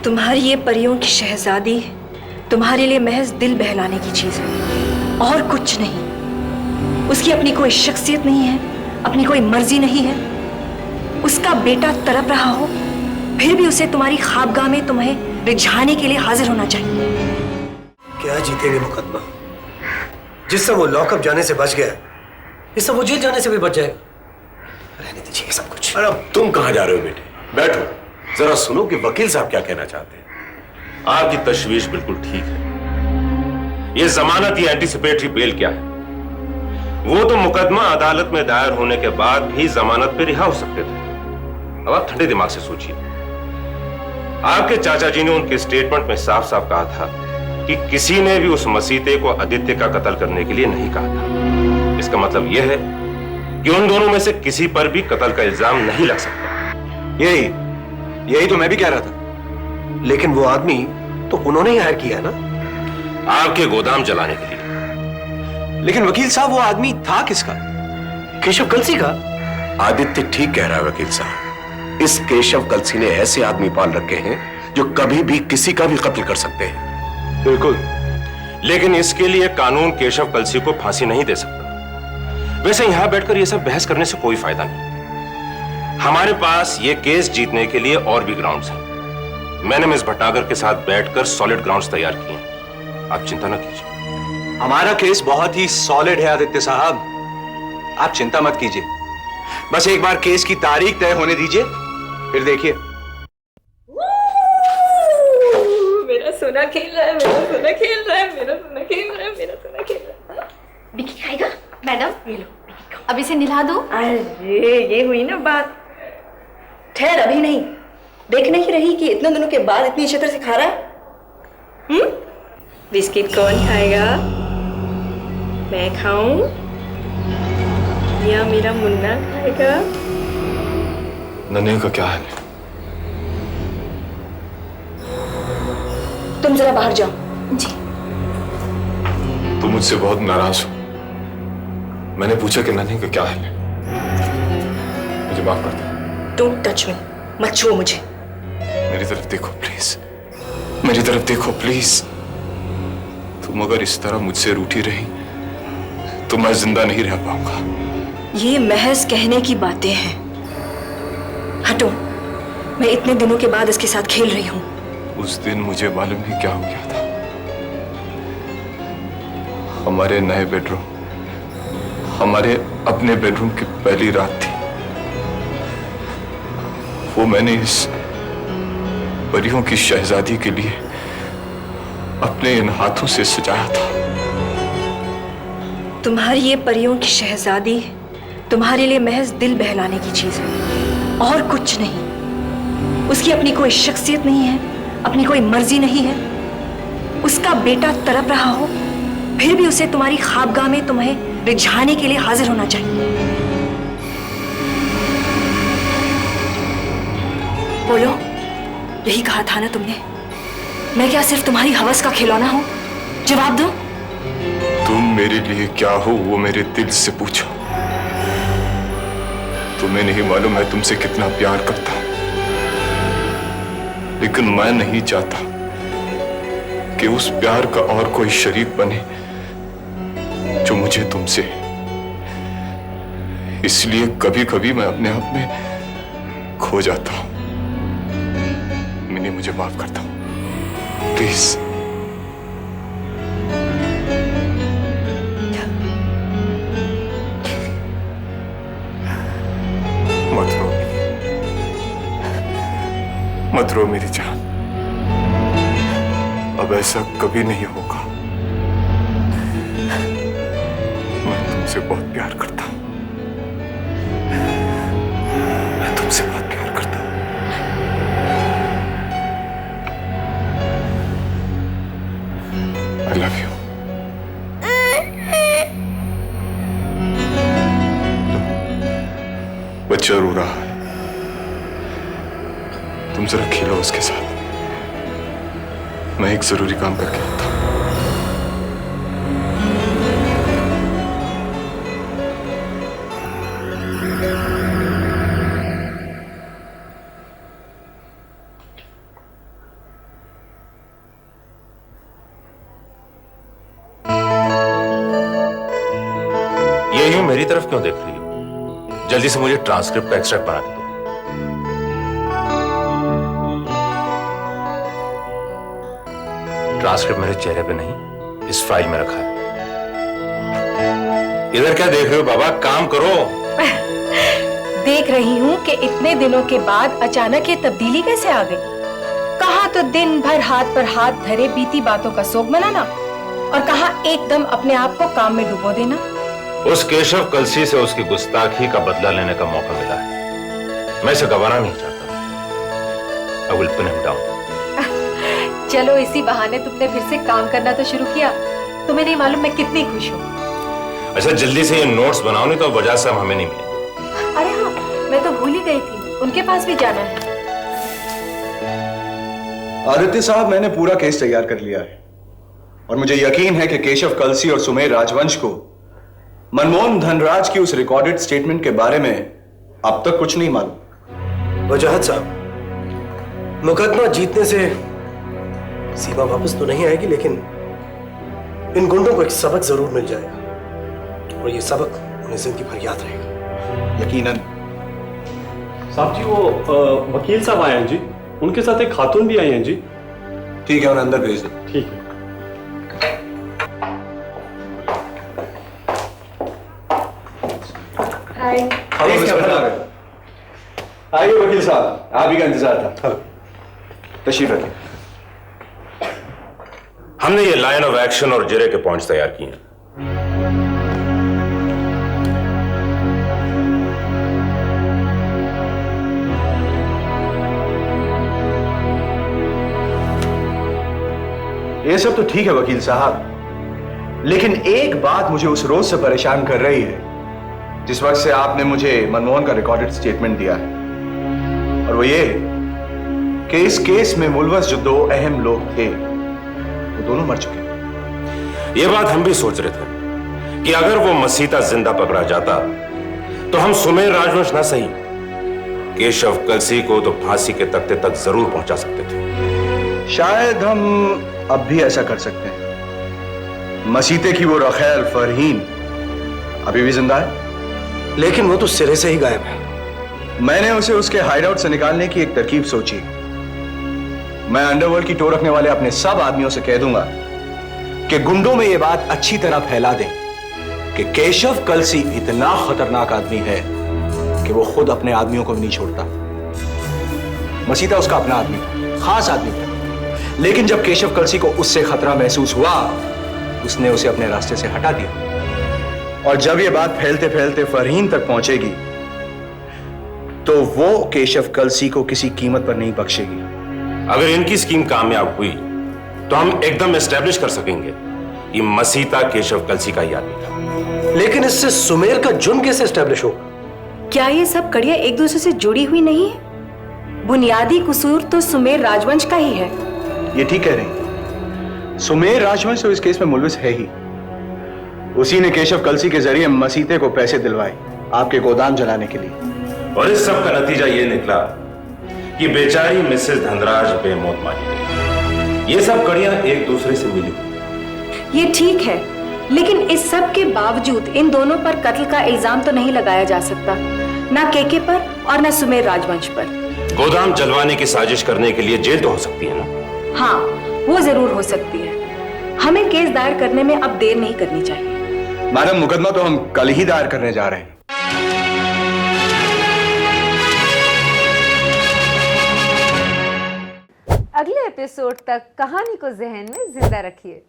तुम्हारी ये परियों की शहजादी तुम्हारे लिए महज दिल बहलाने की चीज है और कुछ नहीं। उसकी अपनी कोई शख्सियत नहीं है, अपनी कोई मर्जी नहीं है। उसका बेटा तड़प रहा हो फिर भी उसे तुम्हारी ख्वाबगाह में तुम्हें रिझाने के लिए हाजिर होना चाहिए। क्या जीतेंगे मुकदमा? जिससे वो लॉकअप जाने से बच गया, इससे वो जेल जाने से भी बच जाएगा। रहने दीजिए सब कुछ। अरे अब तुम कहां जा रहे हो बेटे? बैठो, जरा सुनो कि वकील साहब क्या कहना चाहते हैं। आपकी तशवीश बिल्कुल ठीक है। ये जमानत या एंटीसिपेटरी बेल क्या है? वो तो मुकदमा अदालत में दायर होने के बाद भी जमानत पे रिहा हो सकते थे। अब आप ठंडे दिमाग से सोचिए। आपके चाचा जी ने उनके स्टेटमेंट में साफ साफ कहा था कि किसी ने भी उस मसीते को आदित्य का कत्ल करने के लिए नहीं कहा था। इसका मतलब यह है कि उन दोनों में से किसी पर भी कत्ल का इल्जाम नहीं लग सकता। यही तो मैं भी कह रहा था। लेकिन वो आदमी तो उन्होंने ही हायर किया ना, आपके गोदाम जलाने के लिए। लेकिन वकील साहब वो आदमी था किसका? केशव कलसी का। आदित्य ठीक कह रहा है वकील साहब। इस केशव कलसी ने ऐसे आदमी पाल रखे हैं जो कभी भी किसी का भी कत्ल कर सकते हैं। बिल्कुल। लेकिन इसके लिए कानून केशव कलसी को फांसी नहीं दे सकता। वैसे यहां बैठकर यह सब बहस करने से कोई फायदा नहीं। हमारे पास ये केस जीतने के लिए और भी ग्राउंड्स हैं। मैंने मिस भट्टागर के साथ बैठकर सॉलिड ग्राउंड्स तैयार किए हैं। आप चिंता न कीजिए। हमारा केस बहुत ही सॉलिड है आदित्य साहब, आप चिंता मत कीजिए। बस एक बार केस की तारीख तय होने दीजिए, फिर देखिए। मेरा सोना खेल रहा है, मेरा सोना खेल रहा है, मेरा सोना खेल रहा है, मेरा सोना खेल रहा है। बिक्की खाएगा? मैडम ये लो, अब इसे नहला दो। अरे ये हुई ना बात। ठहर, अभी नहीं। देख नहीं रही कि इतने दिनों के बाद इतनी अच्छी तरह से खा रहा है? बिस्किट कौन खाएगा? मैं खाऊं या मेरा मुन्ना खाएगा? नन्हे का क्या हाल है? तुम जरा बाहर जाओ। जी। तुम मुझसे बहुत नाराज हो। मैंने पूछा कि नन्हे का क्या हाल है। मुझे माफ कर दो। डोंट टच मी, मत छुओ मुझे। मेरी तरफ देखो प्लीज, मेरी तरफ देखो प्लीज। तुम अगर इस तरह मुझसे रूठी रही तो मैं जिंदा नहीं रह पाऊंगा। ये महज कहने की बातें हैं। हटो, मैं इतने दिनों के बाद इसके साथ खेल रही हूं। उस दिन मुझे मालूम नहीं क्या हो गया था। हमारे नए बेडरूम, हमारे अपने बेडरूम की पहली रात थी। वो मैंने इस परियों की शहजादी के लिए अपने इन हाथों से सजाया था। तुम्हारी ये परियों की शहजादी तुम्हारे लिए महज दिल बहलाने की चीज है और कुछ नहीं। उसकी अपनी कोई शख्सियत नहीं है, अपनी कोई मर्जी नहीं है। उसका बेटा तड़प रहा हो फिर भी उसे तुम्हारी ख्वाबगाह में तुम्हें रिझाने के लिए हाजिर होना चाहिए। बोलो, यही कहा था ना तुमने? मैं क्या सिर्फ तुम्हारी हवस का खिलौना हूं? जवाब दो। तुम मेरे लिए क्या हो वो मेरे दिल से पूछो। तुम्हें नहीं मालूम मैं तुमसे कितना प्यार करता हूं, लेकिन मैं नहीं चाहता कि उस प्यार का और कोई शरीक बने जो मुझे तुमसे। इसलिए कभी कभी मैं अपने आप में खो जाता हूं। मिनी, मुझे माफ करता हूं प्लीज। मत रो मिनी, मत रो मेरी जान। अब ऐसा कभी नहीं होगा। मैं तुमसे बहुत प्यार करता हूं। मैं तुमसे बहुत प्यार करता हूं। I love you. बच्चा रो रहा है, तुम जरा खेलो उसके साथ। मैं एक जरूरी काम करके आता हूं। तरफ क्यों देख रही हो? जल्दी से मुझे ट्रांसक्रिप्ट का एक्सट्रैक्ट बना के दो। ट्रांसक्रिप्ट मेरे चेहरे पे नहीं, इस फाइल में रखा है। इधर क्या देख रहे हो बाबा, काम करो। देख रही हूँ कि इतने दिनों के बाद अचानक ये तब्दीली कैसे आ गई। कहा तो दिन भर हाथ पर हाथ धरे बीती बातों का सोग मनाना, और कहा एकदम अपने आप को काम में डुबो देना। उस केशव कलसी से उसकी गुस्ताखी का बदला लेने का मौका मिला है। मैं इसे गंवाना नहीं चाहता। I will pin him down. चलो इसी बहाने तुमने फिर से काम करना तो शुरू किया। तुम्हें नहीं मालूम मैं कितनी खुश हूँ। अच्छा जल्दी से ये नोट्स बनाओ, नहीं तो वजह से हमें नहीं मिलेंगे। अरे हाँ, मैं तो भूल ही गई थी, उनके पास भी जाना है। आदित्य साहब, मैंने पूरा केस तैयार कर लिया है और मुझे यकीन है कि केशव कलसी और सुमेर राजवंश को मनमोहन धनराज की उस रिकॉर्डेड स्टेटमेंट के बारे में अब तक कुछ नहीं मालूम। वजाहत साहब, मुकदमा जीतने से सीमा वापस तो नहीं आएगी, लेकिन इन गुंडों को एक सबक जरूर मिल जाएगा और ये सबक उन्हें जिंदगी भर याद रहेगा। यकीनन। साहब जी, वो वकील साहब आए हैं जी, उनके साथ एक खातून भी आई हैं जी। ठीक है, उन्हें अंदर भेज दो। ठीक है। आइए वकील साहब, आप ही का इंतजार था। तशरीफ रखिए। हमने ये लाइन ऑफ एक्शन और जिरे के पॉइंट्स तैयार किए हैं। ये सब तो ठीक है वकील साहब, लेकिन एक बात मुझे उस रोज से परेशान कर रही है जिस वक्त से आपने मुझे मनमोहन का रिकॉर्डेड स्टेटमेंट दिया है, और वो ये कि इस केस में मुलवस जो दो अहम लोग थे वो दोनों मर चुके हैं। ये बात हम भी सोच रहे थे कि अगर वो मसीता जिंदा पकड़ा जाता तो हम सुमेर राजवंश ना सही, केशव कलसी को तो फांसी के तख्ते तक जरूर पहुंचा सकते थे। शायद हम अब भी ऐसा कर सकते हैं। मसीते की वो रखैल फरहीन अभी भी जिंदा है, लेकिन वो तो सिरे से ही गायब है। मैंने उसे उसके हाइडआउट से निकालने की एक तरकीब सोची। मैं अंडरवर्ल्ड की टो रखने वाले अपने सब आदमियों से कह दूंगा कि गुंडों में यह बात अच्छी तरह फैला दें कि केशव कलसी इतना खतरनाक आदमी है कि वो खुद अपने आदमियों को भी नहीं छोड़ता। मसीता उसका अपना आदमी था, खास आदमी था, लेकिन जब केशव कलसी को उससे खतरा महसूस हुआ उसने उसे अपने रास्ते से हटा दिया। और जब यह बात फैलते फैलते फरहीन तक पहुंचेगी तो वो केशव कलसी को किसी कीमत पर नहीं बख्शेगी। अगर इनकी स्कीम कामयाब हुई तो हम एकदम एस्टेब्लिश कर सकेंगे कि मसीता केशव कलसी का ही आदमी था। लेकिन इससे सुमेर का जुर्म कैसे एस्टेब्लिश होगा? क्या ये सब कड़ियां एक दूसरे से जुड़ी हुई नहीं है? बुनियादी कसूर तो सुमेर राजवंश का ही है। ये ठीक कह रही, सुमेर राजवंश तो इस केस में मुलविस है ही। उसी ने केशव कलसी के जरिए मसीते को पैसे दिलवाए आपके गोदाम जलाने के लिए, और इस सब का नतीजा ये निकला कि बेचारी मिसेस धनराज बेमौत मारी गई। ये सब कड़ियां एक दूसरे से मिली। ये ठीक है, लेकिन इस सब के बावजूद इन दोनों पर कत्ल का इल्जाम तो नहीं लगाया जा सकता, ना केके पर और ना सुमेर राजवंश पर। गोदाम जलवाने की साजिश करने के लिए जेल तो हो सकती है ना? हाँ, वो जरूर हो सकती है। हमें केस दायर करने में अब देर नहीं करनी चाहिए। मैडम, मुकदमा तो हम कल ही दायर करने जा रहे हैं। अगले एपिसोड तक कहानी को जहन में जिंदा रखिए।